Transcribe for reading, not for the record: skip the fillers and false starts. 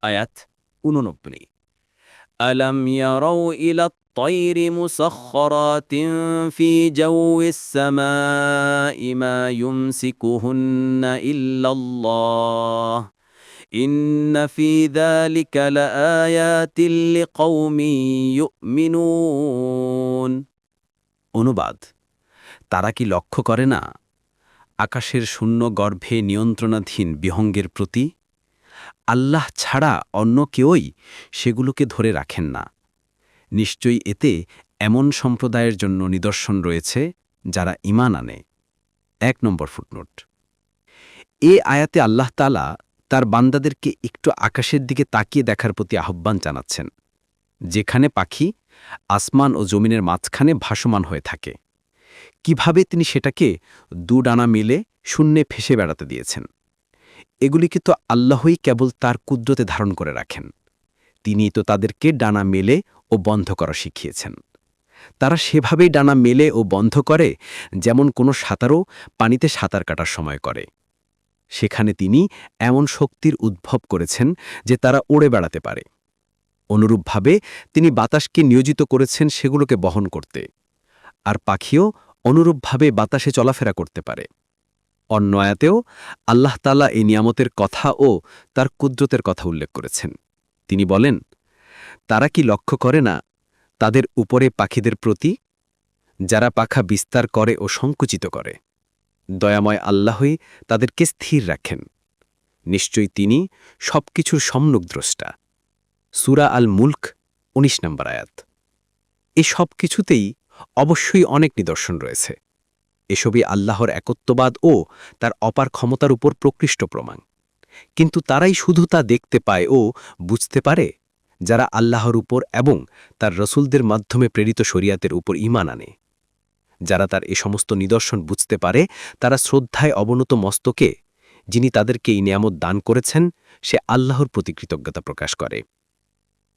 আয়াত 89। ألم يروا إلى الطير مسخرات في جو السماء ما يمسكهن إلا الله إن في ذلك لآيات لقوم يؤمنون। অনুবাদ: তারা কি লক্ষ্য করে না আকাশের শূন্য গর্ভে নিয়ন্ত্রণাধীন বিহঙ্গের প্রতি? আল্লাহ ছাড়া অন্য কেউই সেগুলোকে ধরে রাখেন না। নিশ্চয়ই এতে এমন সম্প্রদায়ের জন্য নিদর্শন রয়েছে যারা ঈমান আনে। ১ নম্বর ফুটনোট। এ আয়াতে আল্লাহ তাআলা তার বান্দাদেরকে একটু আকাশের দিকে তাকিয়ে দেখার প্রতি আহ্বান জানাচ্ছেন, যেখানে পাখি আসমান ও জমিনের মাঝখানে ভাসমান হয়ে থাকে। কিভাবে তিনি সেটাকে দুডানা মিলে শূন্যে ভেসে বেড়াতে দিয়েছেন। এগুলিকে তো আল্লাহই কেবল তার কুদরতে ধারণ করে রাখেন। তিনি তো তাদেরকে ডানা মেলে ও বন্ধ করা শিখিয়েছেন। তারা সেভাবেই ডানা মেলে ও বন্ধ করে যেমন কোনো সাঁতারও পানিতে সাঁতার কাটার সময় করে। সেখানে তিনি এমন শক্তির উদ্ভব করেছেন যে তারা উড়ে বেড়াতে পারে। অনুরূপভাবে তিনি বাতাসকে নিয়োজিত করেছেন সেগুলোকে বহন করতে, আর পাখিও অনুরূপভাবে বাতাসে চলাফেরা করতে পারে। অন্য আয়াতেও আল্লাহ তাআলা এই নিয়ামতের কথা ও তার কুদরতের কথা উল্লেখ করেছেন। তিনি বলেন, তারা কি লক্ষ্য করে না তাদের উপরে পাখিদের প্রতি, যারা পাখা বিস্তার করে ও সংকুচিত করে? দয়াময় আল্লাহই তাদেরকে স্থির রাখেন। নিশ্চয়ই তিনি সবকিছুর সম্যক দ্রষ্টা। সূরা আল মুলক ১৯ নম্বর আয়াত। এ সব কিছুতেই অবশ্যই অনেক নিদর্শন রয়েছে। এসবই আল্লাহর একত্ববাদ ও তার অপার ক্ষমতার উপর প্রকৃষ্ট প্রমাণ। কিন্তু তারাই শুধু তা দেখতে পায় ও বুঝতে পারে যারা আল্লাহর উপর এবং তার রসুলদের মাধ্যমে প্রেরিত শরিয়াতের উপর ঈমান আনে। যারা তার এ সমস্ত নিদর্শন বুঝতে পারে তারা শ্রদ্ধায় অবনত মস্তকে, যিনি তাদেরকে এই নিয়ামত দান করেছেন, সে আল্লাহর প্রতি কৃতজ্ঞতা প্রকাশ করে।